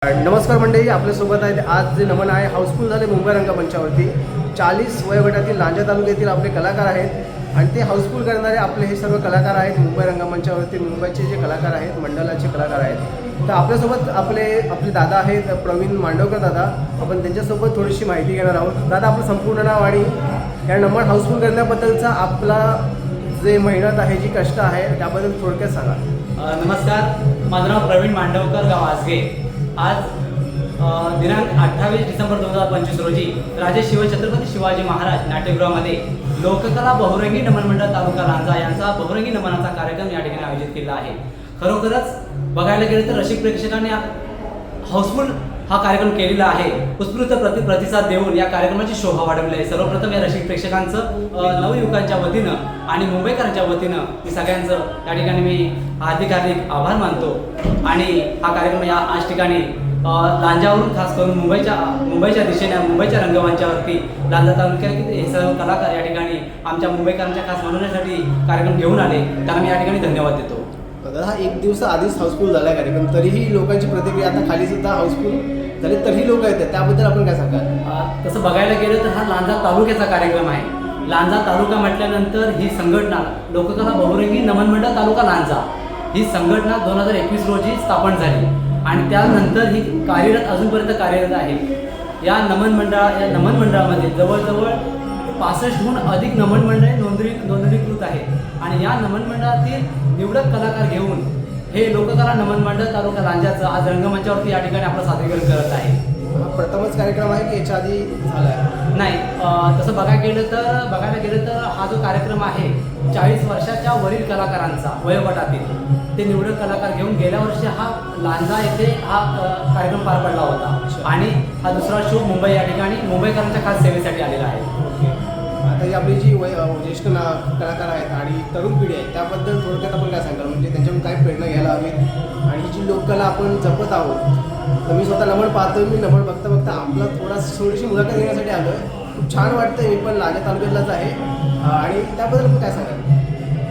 नमस्कार मंडळी, आपल्यासोबत आहेत. आज जे नमन आहे हाऊसफुल झाले मुंबई रंगमंचावरती. 40 वयोगटातील लांजा तालुक्यातील आपले कलाकार आहेत आणि ते हाऊसफुल करणारे आपले हे सर्व कलाकार आहेत. मुंबई रंगमंचावरती मुंबईचे जे कलाकार आहेत, मंडळाचे कलाकार आहेत. तर आपल्यासोबत आपले दादा आहेत, प्रवीण मांडवकर दादा. आपण त्यांच्यासोबत थोडीशी माहिती घेणार आहोत. दादा, आपलं संपूर्ण नाव आणि या नमन हाऊसफुल करण्याबद्दलचा आपला जे मेहनत आहे, जी कष्ट आहे, त्याबद्दल थोडक्यात सांगा. नमस्कार, माझं नाव प्रवीण मांडवकर, गाव आसगे. आज दिनांक 28 डिसेंबर 2025 रोजी राजे शिवछत्रपती शिवाजी महाराज नाट्यगृहामध्ये लोककला बहुरंगी नमन मंडळ तालुका लांजा यांचा बहुरंगी नमनाचा कार्यक्रम या ठिकाणी आयोजित केला आहे. खरोखरच बघायला गेलं तर रसिक प्रेक्षकांनी हाऊसफुल हा कार्यक्रम केलेला आहे. उत्स्फूर्त प्रतिसाद देऊन या कार्यक्रमाची शोभा वाढवली आहे. सर्वप्रथम या रसिक प्रेक्षकांचं नवयुवकांच्या वतीनं आणि मुंबईकरांच्या वतीनं मी सगळ्यांचं या ठिकाणी मी हार्दिक आभार मानतो. आणि हा कार्यक्रम या आज ठिकाणी लांजावरून खास करून मुंबईच्या दिशेने मुंबईच्या रंगमंचावरती लांजा तालुक्यातील हे सर्व कलाकार या ठिकाणी आमच्या मुंबईकरांच्या खास मनोरंजनासाठी कार्यक्रम घेऊन आले, त्यांना मी या ठिकाणी धन्यवाद देतो. दादा, हा एक दिवस आधीच हाऊसफुल झाला कार्यक्रम, तरीही लोकांची प्रतिक्रिया आता खाली सुद्धा हाऊसफुल झाले, तरीही लोक येतात, त्याबद्दल आपण काय सांगाल? तसं बघायला गेलं तर हा लांजा तालुक्याचा कार्यक्रम आहे. लांजा तालुका म्हटल्यानंतर ही संघटना लोककला बहुरंगी नमन मंडळ तालुका लांजा ही संघटना 2021 रोजी स्थापन झाली आणि त्यानंतर ही कार्यरत अजूनपर्यंत कार्यरत आहे. या नमन मंडळामध्ये जवळजवळ 65हून अधिक नमन मंडळे नोंदणीकृत आहेत आणि या नमन मंडळातील निवडक कलाकार घेऊन हे लोककला नमन मंडळ तालुका लांजाचं आज रंगमंचावरती या ठिकाणी आपलं सादरीकरण करत आहे. हा प्रथमच कार्यक्रम आहे की याच्या आधी झाला आहे? नाही, तसं बघायला गेलं तर हा जो कार्यक्रम आहे 40 वर्षाच्या वरील कलाकारांचा वयोगटातील ते निवडक कलाकार घेऊन गेल्या वर्षी हा लांजा येथे हा कार्यक्रम पार पडला होता आणि हा दुसरा शो मुंबई या ठिकाणी मुंबईकरांच्या खास सेवेसाठी आलेला आहे. आता ही आपली जी ज्येष्ठ कलाकार आहेत आणि तरुण पिढी आहे, त्याबद्दल थोडक्यात आपण काय सांगाल? म्हणजे त्यांच्याकडून काय प्रेरणा घ्यायला हवी आणि ही जी लोककला आपण जपत आहोत. तर मी स्वतः नमन पाहतोय, मी नमन बघता आपला थोडीशी मुलाखत घेण्यासाठी आलो आहे. खूप छान वाटतं. मी पण लांजा तालुक्यातलाच आहे आणि त्याबद्दल आपण काय सांगाल?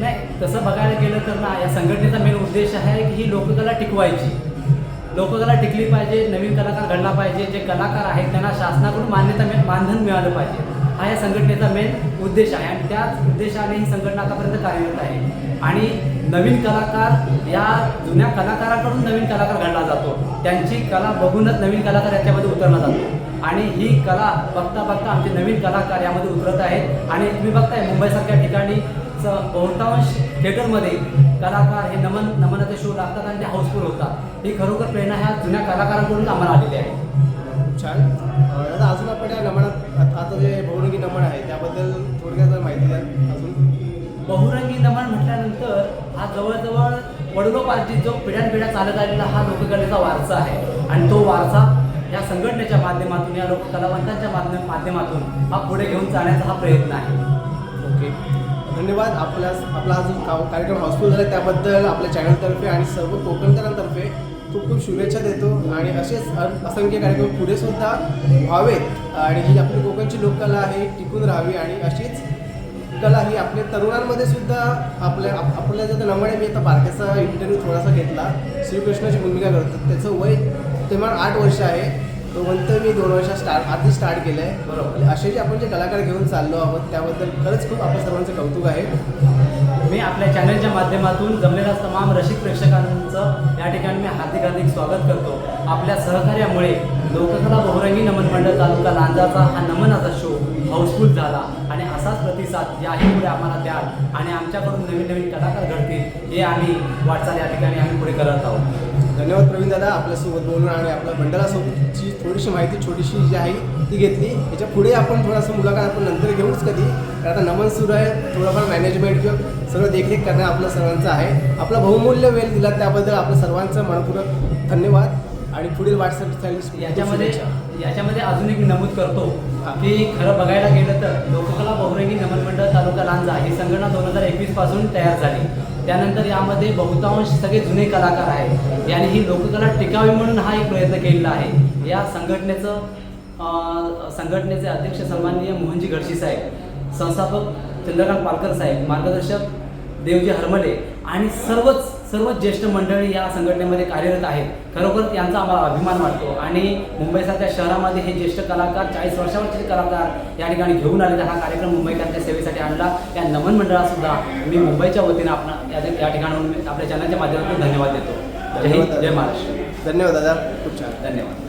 नाही, तसं बघायला गेलं तर ना, या संघटनेचा मेन उद्देश आहे की ही लोककला टिकवायची. लोककला टिकली पाहिजे, नवीन कलाकार घडला पाहिजे. जे कलाकार आहेत त्यांना शासनाकडून मानधन मिळालं पाहिजे, हा या संघटनेचा मेन उद्देश आहे आणि त्याच उद्देशाने ही संघटना आतापर्यंत कार्यरत आहे. आणि नवीन कलाकार या जुन्या कलाकाराकडून नवीन कलाकार घडला जातो, त्यांची कला बघूनच नवीन कलाकार याच्यामध्ये उतरला जातो आणि ही कला बघता आमचे नवीन कलाकार यामध्ये उतरत आहेत. आणि तुम्ही बघताय मुंबईसारख्या ठिकाणी बहुतांश थिएटरमध्ये कलाकार हे नमनाचे शो लागतात आणि ते हाऊसफुल होतात. ही खरोखर प्रेरणा ह्या जुन्या कलाकारांकडून आम्हाला आलेली आहे. छान. दादा, अजून आपण या नमनात आता जे बहुरंगी नमन आहे त्याबद्दल थोडक्यात माहिती द्या. अजून बहुरंगी नमन म्हटल्यानंतर हा जवळजवळ वडिलोपार्जित जो पिढ्यानपिढ्या चालत आलेला हा लोककलेचा वारसा आहे आणि तो वारसा या संघटनेच्या माध्यमातून, या लोककलावंतांच्या माध्यमातून हा पुढे घेऊन जाण्याचा हा प्रयत्न आहे. ओके, धन्यवाद. आपला हा जो कार्यक्रम हाऊसफुल झाला त्याबद्दल आपल्या चॅनलतर्फे आणि सर्व कोकणकरांतर्फे खूप खूप शुभेच्छा देतो आणि असेच असंख्य कार्यक्रम पुढे सुद्धा व्हावेत आणि ही आपली कोकणची लोककला आहे टिकून राहावी आणि अशीच कला ही आपल्या तरुणांमध्ये सुद्धा आपल्या जर नमने, मी आता बारक्याचा इंटरव्ह्यू थोडासा घेतला, श्रीकृष्णाची भूमिका करतात, त्याचं वय किमान 8 वर्ष आहे. तो म्हणतं मी 2 वर्ष आधी स्टार्ट केलं आहे. बरोबर. असे जे आपण जे कलाकार घेऊन चाललो आहोत त्याबद्दल खरंच खूप आपल्या सर्वांचं कौतुक आहे. मी आपल्या चॅनलच्या माध्यमातून जमलेल्या तमाम रसिक प्रेक्षकांचं या ठिकाणी मी हार्दिक स्वागत करतो. आपल्या सहकार्यामुळे लोककला बहुरंगी नमन मंडळ तालुका लांजाचा हा नमनाचा शो हाऊसफुल झाला आणि असाच प्रतिसाद याही पुढे आम्हाला द्याल आणि आमच्याकडून नवीन कलाकार घडतील हे आम्ही वाटचाल या ठिकाणी आम्ही पुढे करत आहोत. धन्यवाद प्रवीण दादा, आपल्यासोबत बोलून आणि आपल्या मंडळासोबतची थोडीशी माहिती छोटीशी जी आहे ती घेतली. याच्या पुढे आपण थोडासा मुलाखत आपण नंतर घेऊच कधी, कारण आता नमन सुरू आहे. थोडंफार मॅनेजमेंट किंवा सगळं देखरेख करणं आपलं सर्वांचं आहे. आपला बहुमूल्य वेळ दिला त्याबद्दल आपलं सर्वांचं मनपूर्वक धन्यवाद आणि पुढील वाटचाल याच्यामध्ये अजून एक नमूद करतो की खरं बघायला गेलं तर लोककला बहुरंगी नमन मंडळ तालुका लांजा ही संघटना 2021 पासून तयार झाली. त्यानंतर यामध्ये बहुतांश सगळे जुने कलाकार आहेत आणि ही लोककला टिकावी म्हणून हा एक प्रयत्न केलेला आहे. या संघटनेचे अध्यक्ष सन्माननीय मोहनजी घडशी साहेब, संस्थापक चंद्रकांत पालकर साहेब, मार्गदर्शक देवजी हरमले आणि सर्वच सर्व ज्येष्ठ मंडळी या संघटनेमध्ये कार्यरत आहेत. खरोखर यांचा आम्हाला अभिमान वाटतो आणि मुंबईसारख्या शहरामध्ये हे ज्येष्ठ कलाकार 40 वर्षावरचे कलाकार या ठिकाणी घेऊन आले. हा कार्यक्रम मुंबईकरांच्या सेवेसाठी आणला. या नमन मंडळासुद्धा मी मुंबईच्या वतीनं या ठिकाणाहून आपल्या चॅनलच्या माध्यमातून धन्यवाद देतो. जय हिंद, जय महाराष्ट्र. धन्यवाद दादा, खूप छान. धन्यवाद.